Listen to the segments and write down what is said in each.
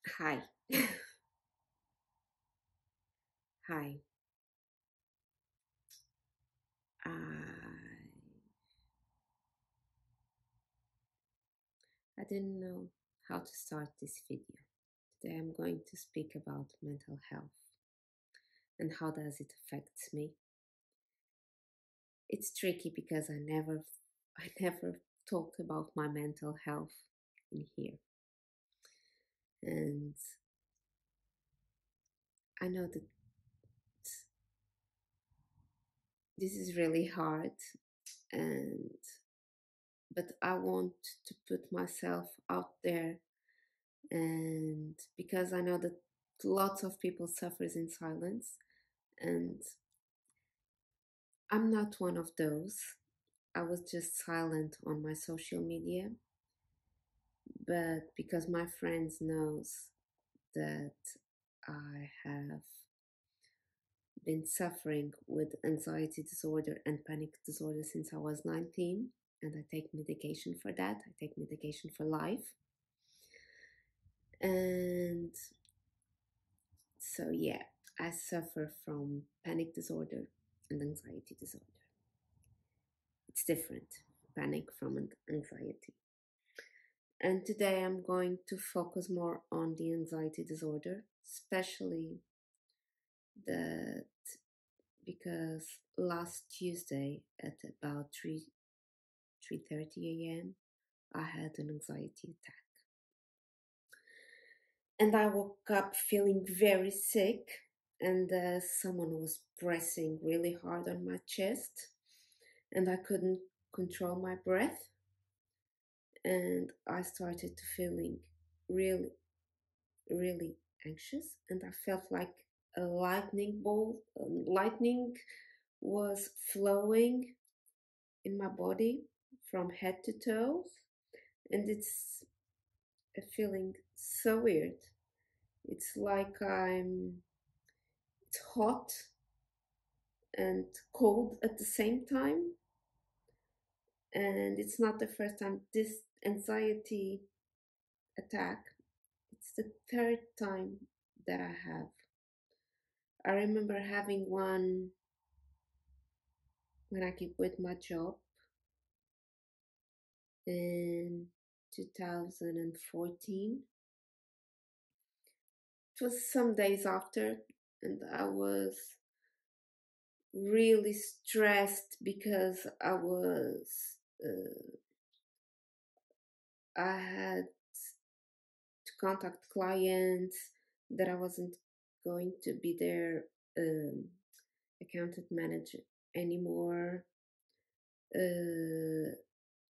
Hi. Hi. I I didn't know how to start this video. Today I'm going to speak about mental health and how does it affect me. It's tricky because I never talk about my mental health in here. And I know that this is really hard and but I want to put myself out there, and because I know that lots of people suffers in silence, and I'm not one of those. I was just silent on my social media, but because my friends knows that I have been suffering with anxiety disorder and panic disorder since I was 19, and I take medication for that. I take medication for life. And so yeah, I suffer from panic disorder and anxiety disorder. It's different, panic from anxiety. And today I'm going to focus more on the anxiety disorder, especially that because last Tuesday at about 3:30 a.m. I had an anxiety attack. And I woke up feeling very sick, and someone was pressing really hard on my chest, and I couldn't control my breath, and I started to feeling really really anxious, and I felt like a lightning bolt, lightning was flowing in my body from head to toes, and it's a feeling so weird. It's like it's hot and cold at the same time, and it's not the first time this anxiety attack. It's the third time that I have. I remember having one when I quit my job in 2014. It was some days after, and I was really stressed because I had to contact clients that I wasn't going to be their um, accountant manager anymore,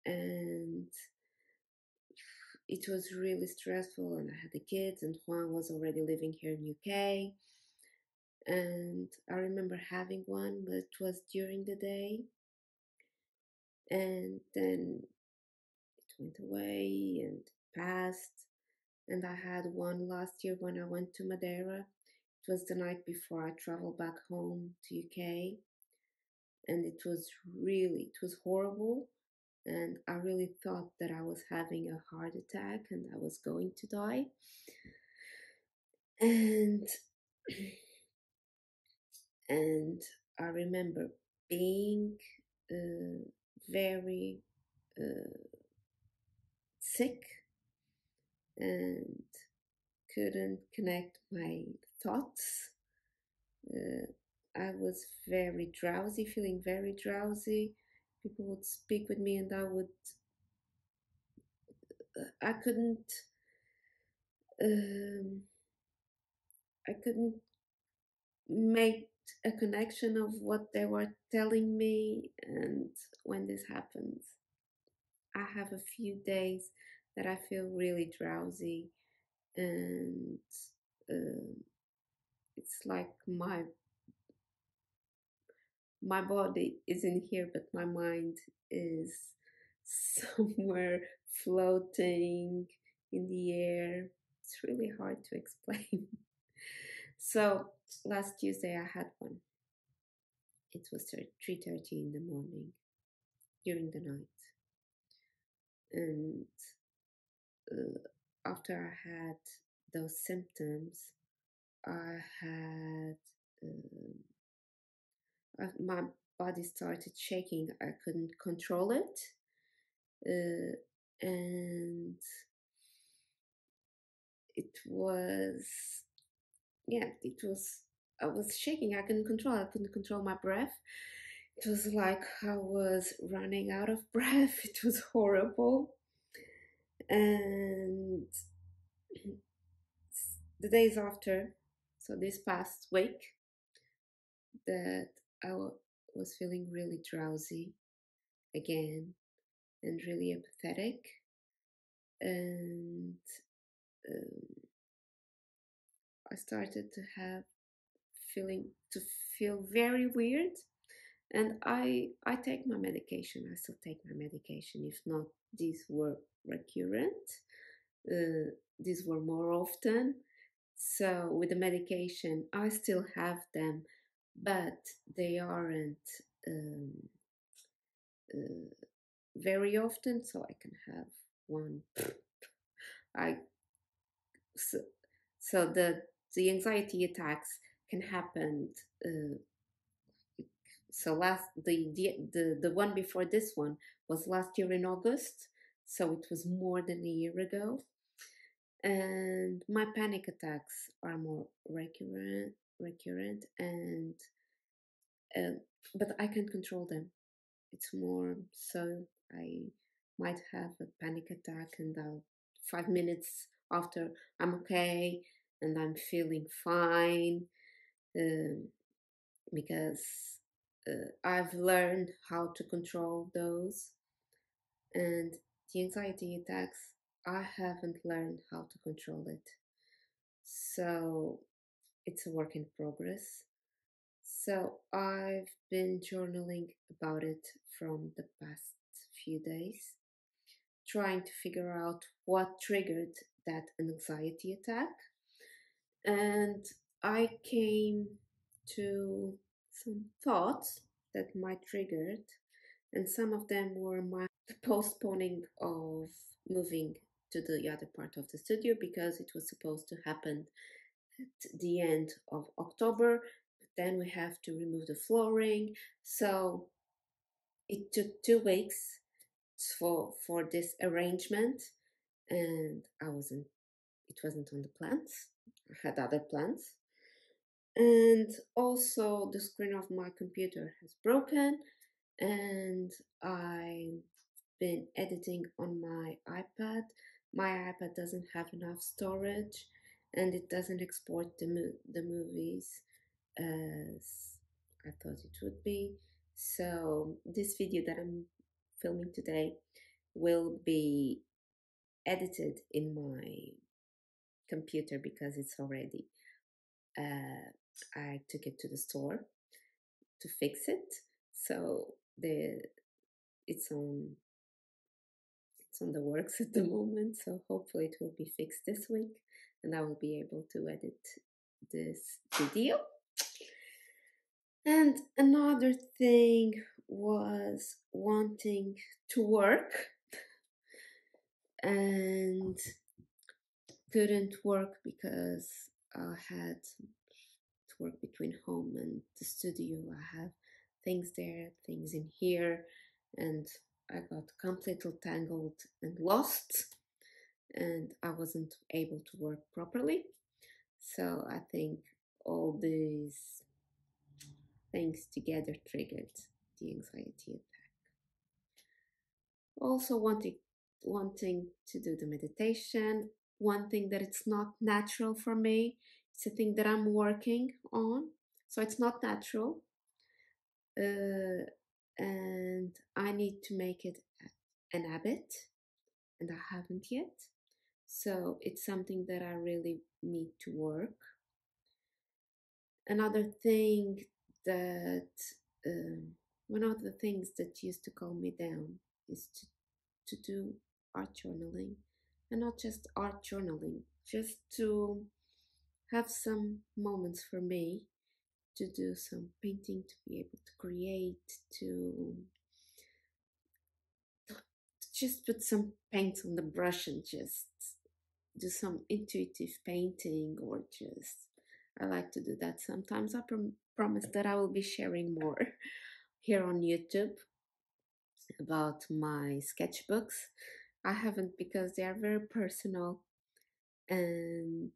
and it was really stressful. And I had the kids, and Juan was already living here in UK. And I remember having one, but it was during the day, and then it went away and passed. And I had one last year when I went to Madeira. It was the night before I traveled back home to UK, and it was horrible. And I really thought that I was having a heart attack and I was going to die. And and I remember being uh, very uh, sick and couldn't connect my thoughts. Uh, I was very drowsy, feeling very drowsy. People would speak with me, and I um, I couldn't make a connection of what they were telling me. And when this happens, I have a few days that I feel really drowsy, and uh, it's like my body is in here, but my mind is somewhere floating in the air. It's really hard to explain. So last Tuesday I had one. It was 3:30 in the morning during the night, and after I had those symptoms, I had my body started shaking. I couldn't control it, and it was, yeah, it was. I was shaking. I couldn't control. I couldn't control my breath. It was like I was running out of breath. It was horrible. And the days after, so this past week, that was feeling really drowsy again and really apathetic, and um, I started to have feeling to feel very weird. And I take my medication. I still take my medication. If not, these were recurrent. These were more often. So with the medication, I still have them, but they aren't um, uh, very often. So I can have one. I so, so the anxiety attacks can happen. So last the one before this one was last year in August. So it was more than a year ago. And my panic attacks are more recurrent, and uh, but I can control them. It's more so I might have a panic attack, and 5 minutes after I'm okay and I'm feeling fine, um, because I've learned how to control those. And the anxiety attacks, I haven't learned how to control it. So it's a work in progress. So I've been journaling about it from the past few days, trying to figure out what triggered that anxiety attack. And I came to some thoughts that might trigger it, and some of them were the postponing of moving to the other part of the studio because it was supposed to happen at the end of October, but then we have to remove the flooring. So it took 2 weeks for this arrangement, and it wasn't on the plans. I had other plans. And also the screen of my computer has broken, and I've been editing on my iPad. My iPad doesn't have enough storage, and it doesn't export the movies as I thought it would be. So this video that I'm filming today will be edited in my computer because it's already I took it to the store to fix it. So it's on it's on the works at the moment. So hopefully it will be fixed this week, and I will be able to edit this video. And another thing was wanting to work and couldn't work because I had to work between home and the studio. I have things there, things in here, and I got completely tangled and lost, and I wasn't able to work properly. So I think all these things together triggered the anxiety attack. Also wanting to do the meditation. One thing that it's not natural for me. It's a thing that I'm working on. So it's not natural. And I need to make it an habit, and I haven't yet. So it's something that I really need to work. Another thing that one of the things that used to calm me down is to do art journaling, and not just art journaling, just to have some moments for me to do some painting, to be able to create, to just put some paint on the brush and just do some intuitive painting, or just I like to do that sometimes. I promise that I will be sharing more here on YouTube about my sketchbooks. I haven't, because they are very personal, and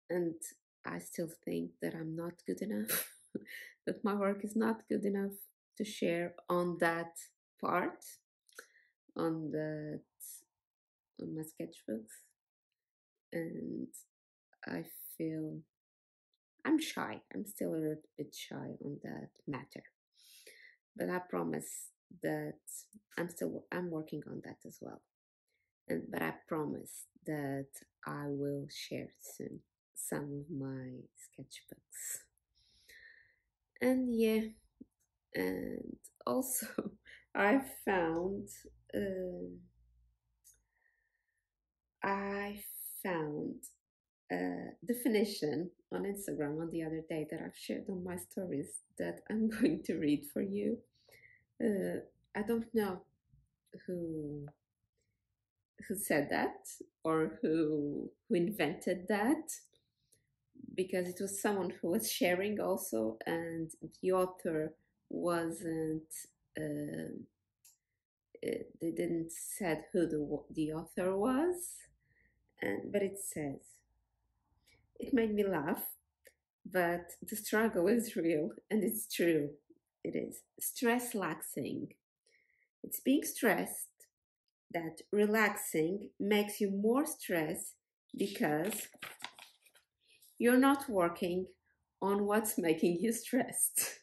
and I still think that I'm not good enough, that my work is not good enough to share on that part, on the on my sketchbooks, and I feel I'm shy. I'm still a little bit shy on that matter, but I promise that I'm working on that as well. And but I promise that I will share soon some of my sketchbooks. And yeah, and also I found um I found a definition on Instagram on the other day that I've shared on my stories that I'm going to read for you. Uh, I don't know who said that, or who invented that, because it was someone who was sharing also, and the author wasn't. Uh, they didn't said who the author was, and but it says, it made me laugh, but the struggle is real, and it's true. It is stress laxing. It's being stressed that relaxing makes you more stressed because you're not working on what's making you stressed.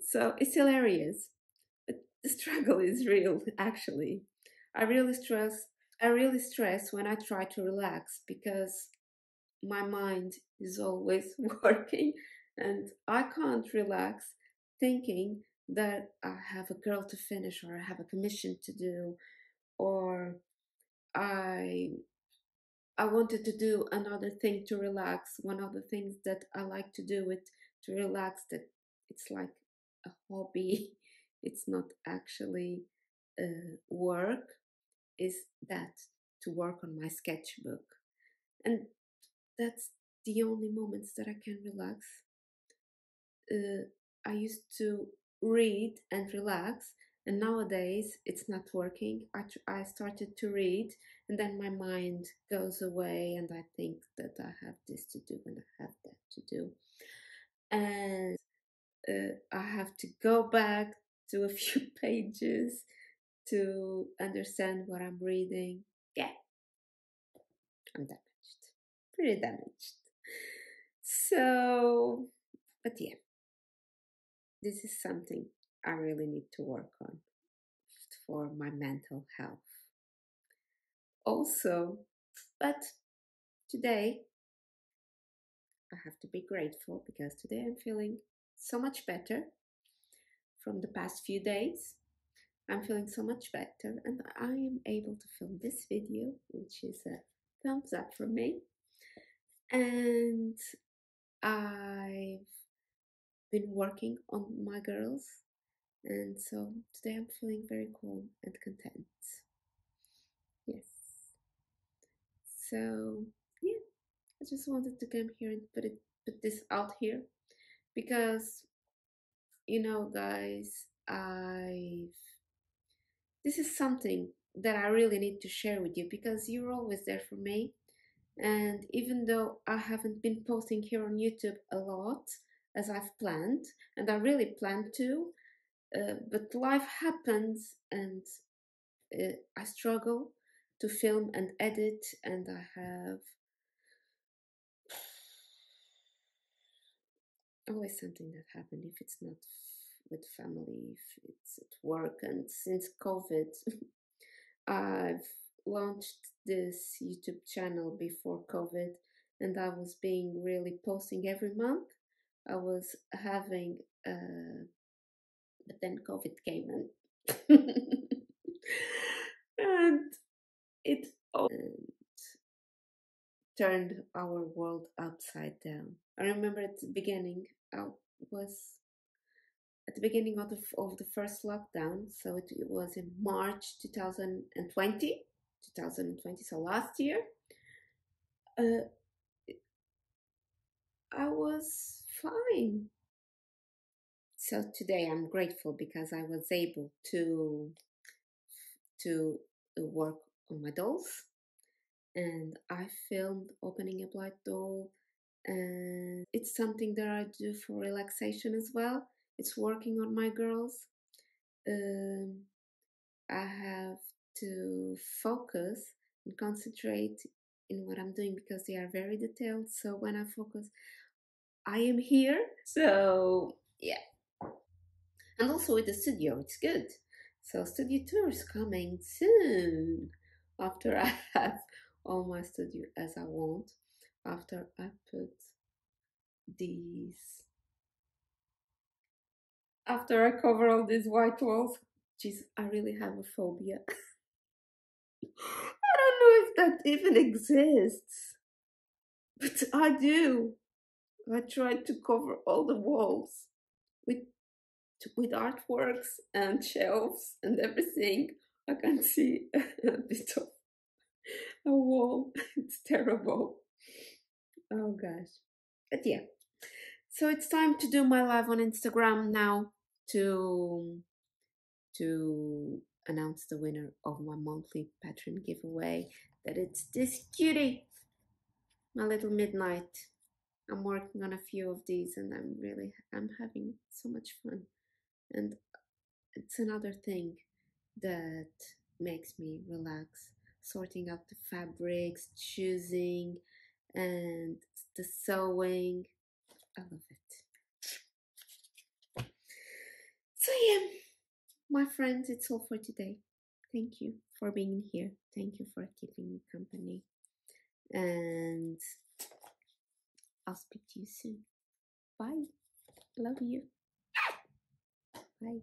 So it's hilarious. But the struggle is real, actually. I really stress I really stress when I try to relax, because my mind is always working, and I can't relax thinking that I have a girl to finish, or I have a commission to do, or I I wanted to do another thing to relax. One of the things that I like to do it to relax, that it's like a hobby. It's not actually work. Is that to work on my sketchbook, and that's the only moments that I can relax. I used to read and relax, and nowadays it's not working. I started to read, and then my mind goes away, and I think that I have this to do and I have that to do, and I have to go back to a few pages to understand what I'm reading. Yeah, I'm damaged, pretty damaged. So, but yeah, this is something I really need to work on for my mental health. Also, but today I have to be grateful, because today I'm feeling so much better from the past few days. I'm feeling so much better, and I am able to film this video, which is a thumbs up from me. And I've been working on my girls, and so today I'm feeling very calm and content. Yes. So yeah, I just wanted to come here and put this out here, because guys, I this is something that I really need to share with you, because you're always there for me. And even though I haven't been posting here on YouTube a lot as I've planned, and I really plan to, but life happens, and I struggle to film and edit, and I have always something that happened, if it's not with family, if it's at work. And since COVID, I've launched this YouTube channel before COVID, and I was being really posting every month. I was having but then COVID came, and and it all turned our world upside down. I remember at the beginning, I was at the beginning of the first lockdown, so it was in March 2020. 2020, so last year, uh, I was fine. So today I'm grateful because I was able to work on my dolls, and I filmed opening a black doll, and it's something that I do for relaxation as well. It's working on my girls. Um, I have to focus and concentrate in what I'm doing because they are very detailed. So when I focus, I am here. So yeah, and also with the studio, it's good. So studio tour is coming soon after I have all my studio as I want. After I put these, after I cover all these white walls. Jeez, I really have a phobia. I don't know if that even exists, but I do. I tried to cover all the walls with artworks and shelves and everything. I can see a bit of a wall. It's terrible. Oh gosh. But yeah. So it's time to do my live on Instagram now to announce the winner of my monthly Patreon giveaway. That it's this cutie, my little Midnight. I'm working on a few of these and I'm having so much fun. And it's another thing that makes me relax, sorting out the fabrics, choosing, and the sewing. I love it. So yeah, my friends, it's all for today. Thank you for being here. Thank you for keeping me company. And I'll speak to you soon. Bye. Love you. Bye.